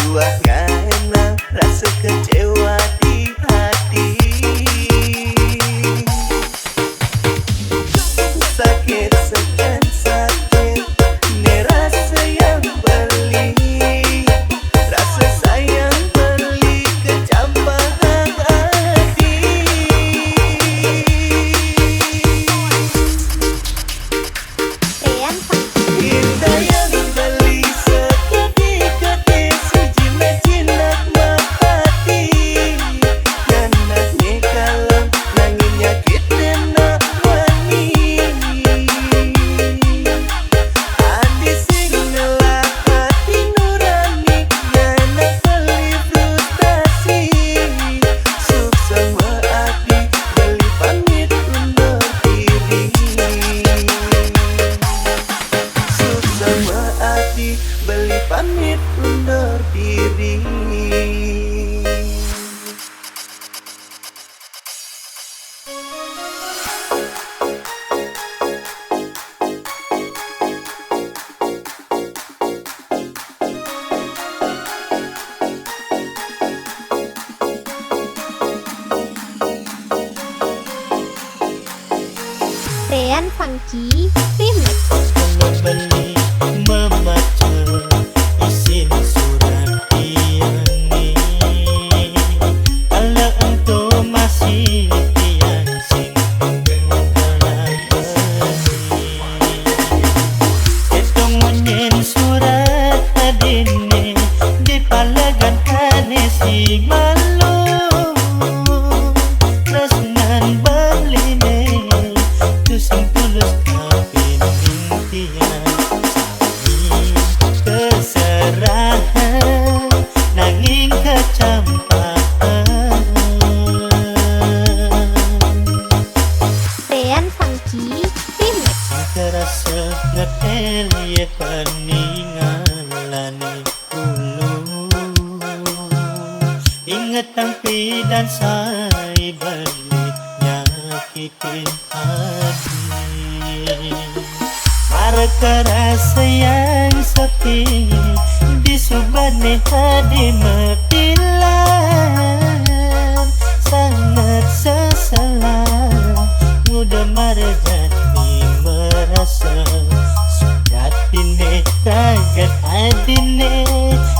Wah, gak enak kecewa di hati. Sakit sekian sakit, ini rasa yang beli, rasa sayang beli kecampur hati. Indah yang beli seketika si jinak mati, karena ni kalem nangin nyakit nak wani. Adi sing ngelah hati nurani, karena beli frustasi. Suk sama adi beli pamit undur diri. Suk sama adi beli pamit undur diri. Rian Funky Remix. Membeli membaca isi surat ini, kalau engkau masih tiang sing mengenal itu menyen surat adine di palagan kane si malu tresnan beline sing tulus kapin impian saling keserahan nanging kecampahan. Rian Funky Remix. Terasa ngetel ye peninggalane dulu, inget tampi dan saya balik nyakitin hati. Marka rasa yang sepi di subane hadi metilan, sangat sesalah mudah marjani merasa sudah tine kaget adine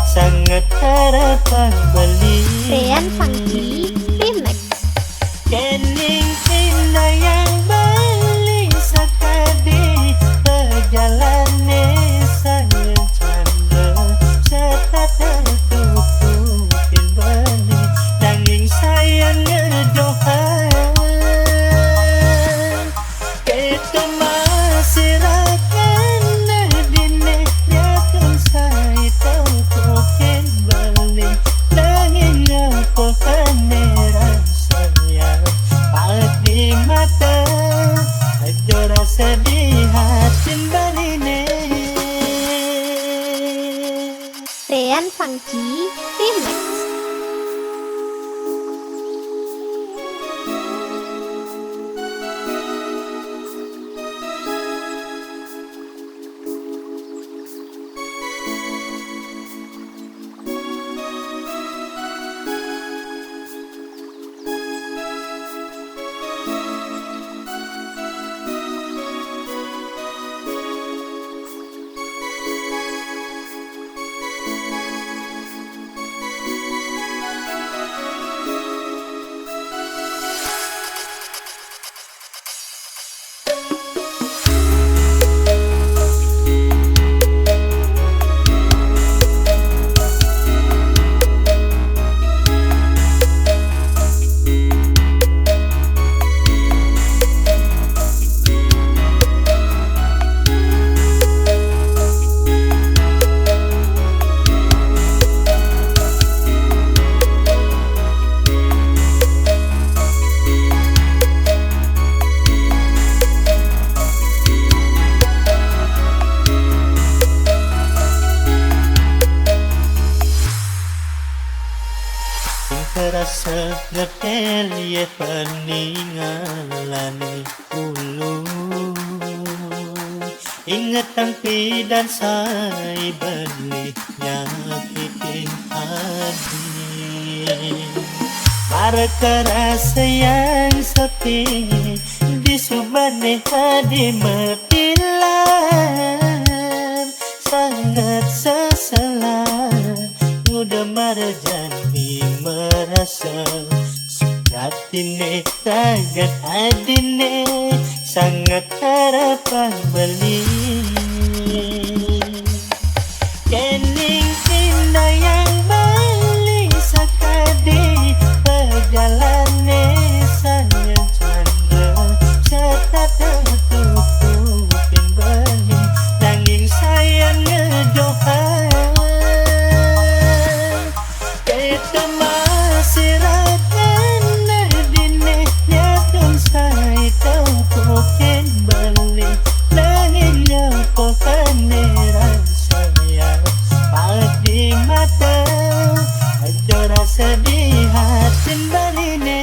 sangat harapan beli. Rian Funky Remix. Kening tina yang beli sekali perjalane sangat canda serta tertututin beli nanging sayang ngedohan kita masih rakan dine yakin saya tahu koken beli nanging apa pameran sayang di mata ada rasa di hati baline. Rian Funky Remix. Terasa ngetel ye peninggalane dulu, inget tampi dan saya beli nyakitin hati. Perkara sayang sepi di subane hadi metilan sangat sesalah udah marjani merasa sukatine sangat adine sangat harapan beli kening indah yang beli sakadi perjalane sayang chandra serta tertutupin beli nanging sayang ngejohan kita masih rakan dine nyatong say tutukin beli nanging nyokokan rasanya pagi mata ada rasa di hati baline.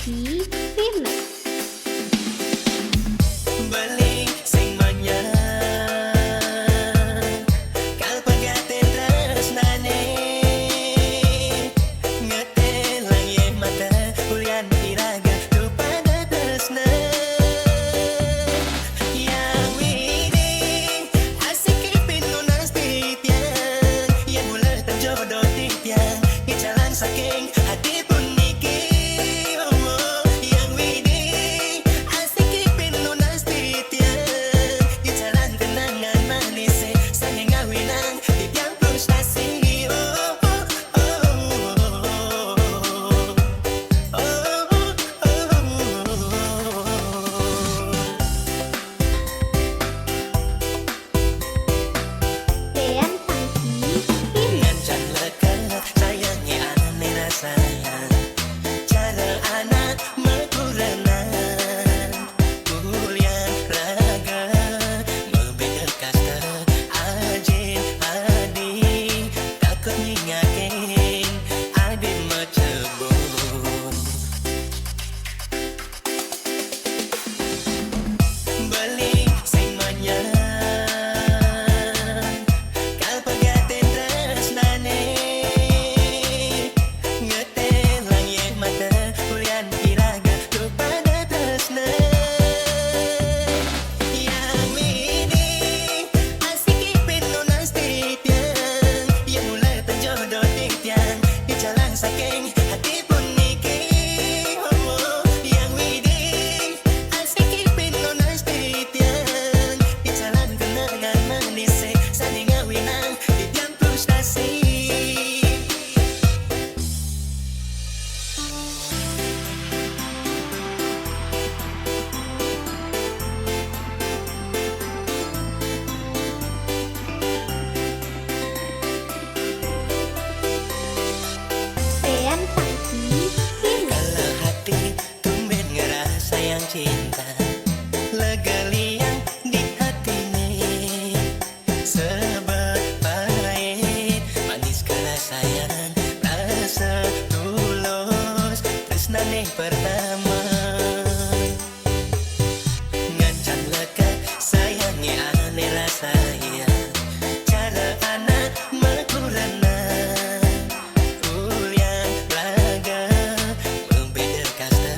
Funky Remix. Balik sing menyang kal pegaten tresnane ngetelang ye mata kulian iraga tu pada tresna yang widi asik ipin nunas titiang yang mulai terjodoh titiang ke jalan saking hati pun niki yang widi asik ipin nunas titiang ke jalan kenangan manis sayang ngawinang titiang frustasi Rian Funky Remix. Ngancan lekat sayangi aneh rasanya cara anak mekuranan kuliah raga membeda kasta ajin adi takut ngingakin adin macebun balik sing manyang kal pegaten tresnane ngetelang ye mata kulian iraga tu pada tresna yang mini asik ipin nunas titiang yang mulai terjodoh titiang di jalan saking hati pun niki yang widi asik ipin nunas titiang di jalan kenangan manis saling ngawinang titiang frustasi Rian Funky Remix. kalau hati tumben ngerasa yang cinta legaliang di hati nih sebab pahit manis kala sayang rasa tulus tresnane pertama ngancan lekat sayangi aneh rasanya cara anak mekuranan kuliah raga membeda kasta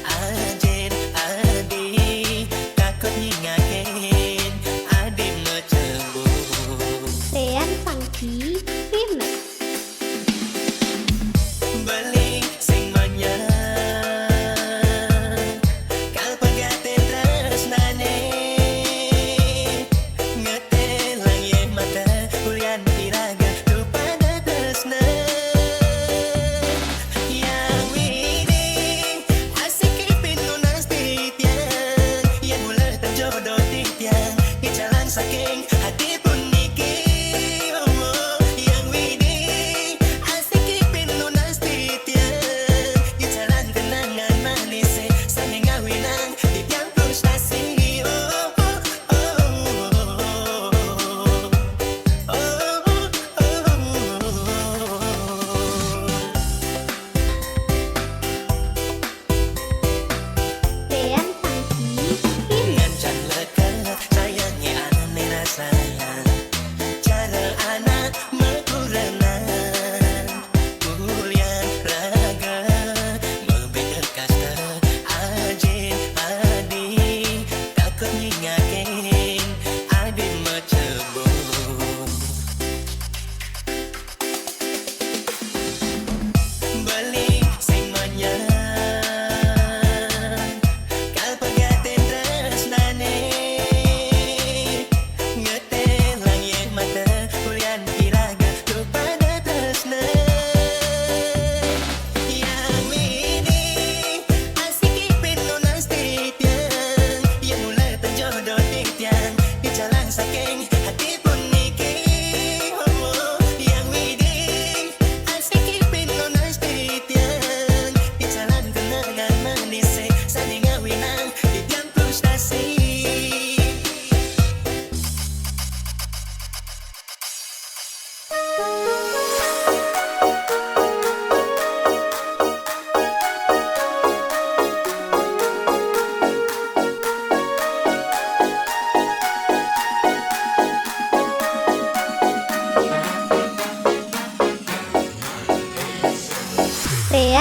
ajin adi takut ngingakin adin macebun Rian Funky Remix. balik sing manyang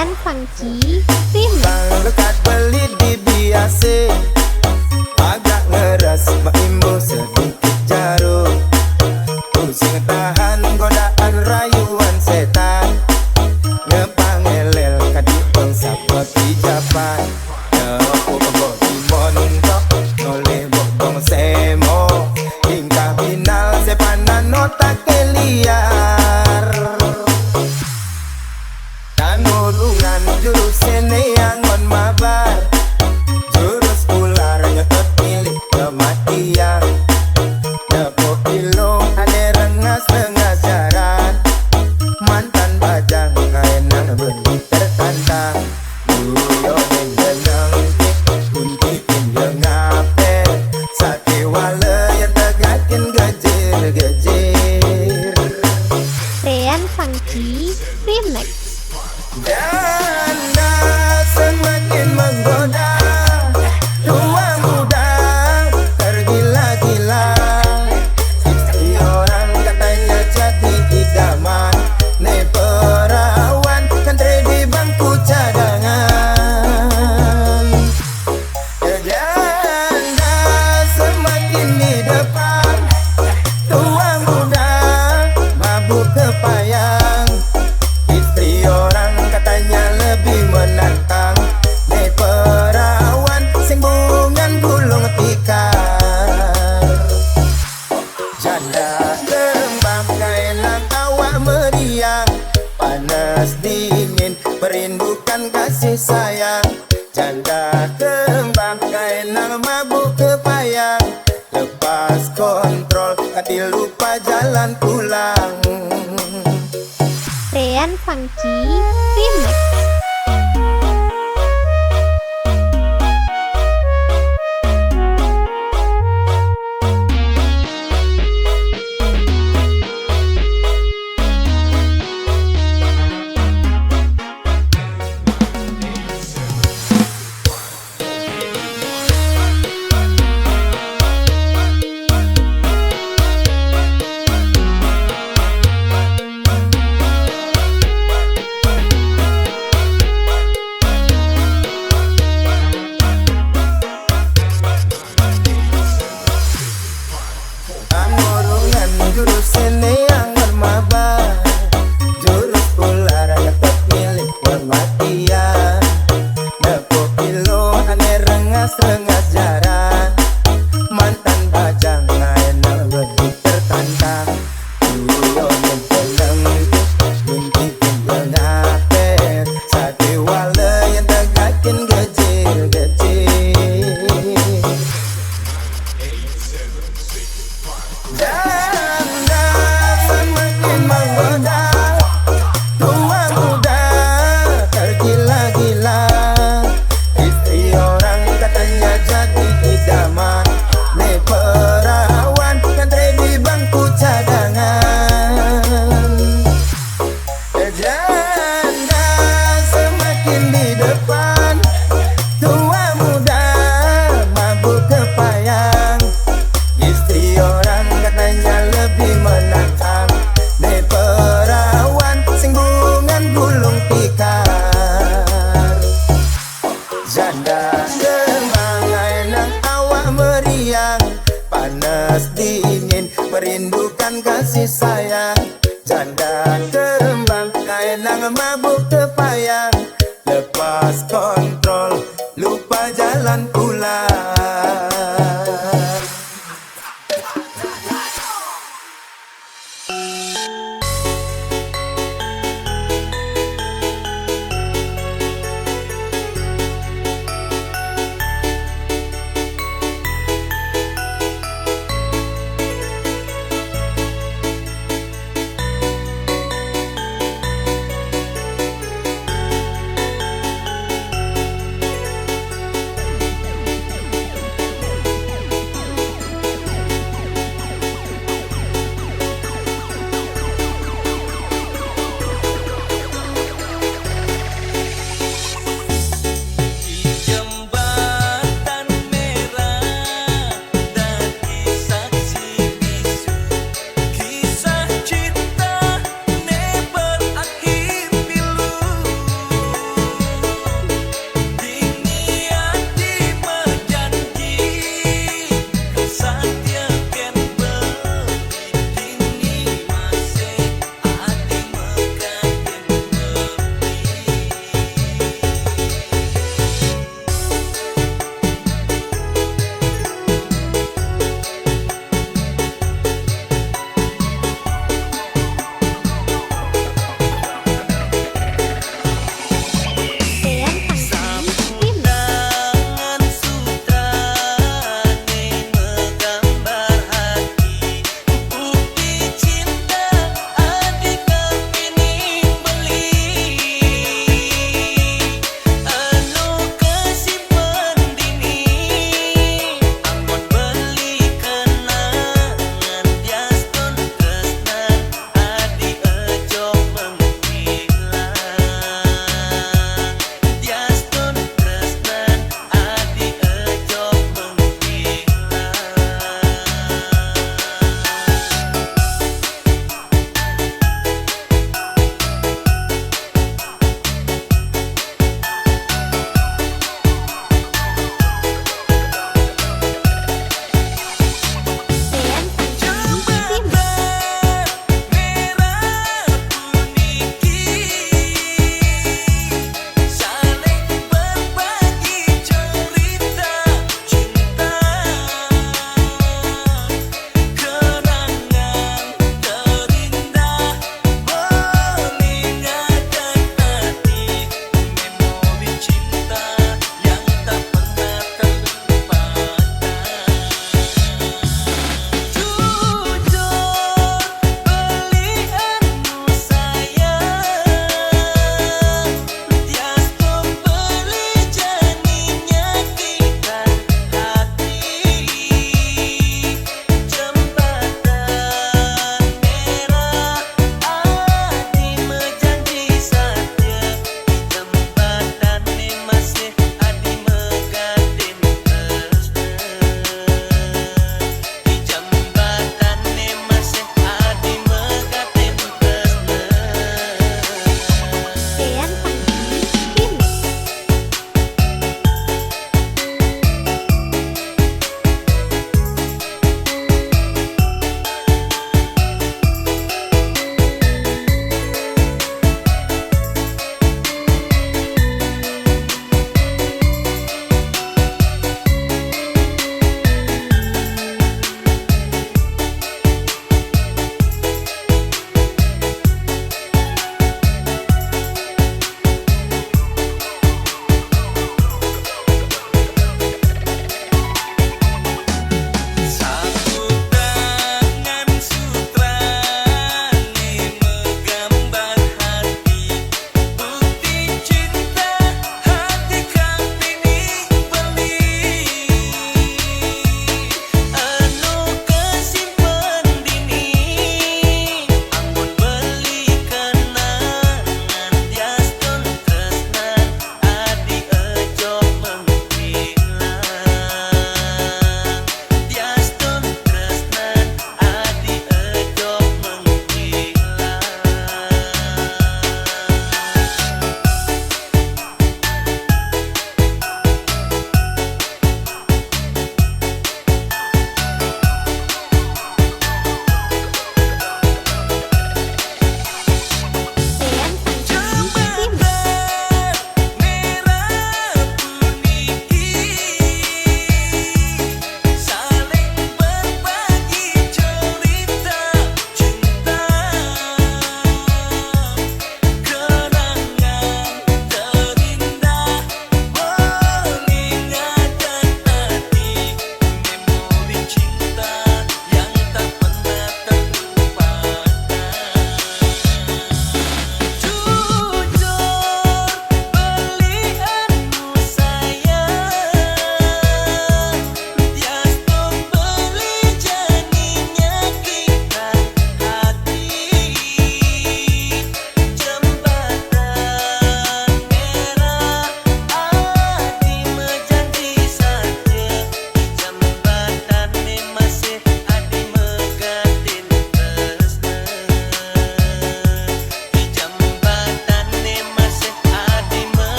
Dean Funky Remix. Bang dekat beli di biasa, agak ngeras maimbo sedikit jarum. Pusing tahan godaan rayuan setan, ngepangelel kadi bangsa pijapan. Nepo bodi montok noleh botong semo, tingkah binal sepanan otak liar. Dan urungan jurus sene yang on mabar, jurus ular nyotot milik kematian. Nepo kilo ane rengas-rengas jaran, mantan bajang kaenang bendi tertantang. Duyo menjenang kuntikin yang ngape, sate wale yang tegakin gejir-gejir. Dean Funky Remix. Janda semakin menggoda, tua muda tergila-gila. Istri orang katanya jadi idaman, ne perawan kantre di bangku cadangan. Janda semakin di depan, tua muda mabuk kepayang. Istri orang katanya lebih menantang, ne perawan sing bungan gulung tikar. Janda kembang kaelang awak meriang, panas dingin merindukan kasih sayang. Janda kembang kaelang mabuk kepayang, lepas kontrol kati lupa jalan pulang. Dean Funky Remix. Angurungan jurus sene yang bermabar, jurus ular yang milik kematian. Nepo kilo ane rengas-rengas jaran, mantan bajang ngaenang wedi tertantang. Duyo menjeleng guntikin yang ngaper, sate wale yang tegakin gejir-gejir. Janda semakin menggoda, tua muda tergila-gila. Istri orang katanya jadi idaman, ne perawan kantre di bangku cadangan. Janda semakin di depan, tua muda mabuk kepayang. Istri orang katanya lebih menantang, ne perawan sing bungan gulung tikar. Janda kembang ngaenang awak meriang, panas dingin merindukan kasih sayang. Janda kembang ngaenang mabuk kepayang, lepas kontrol lupa jalan pulang.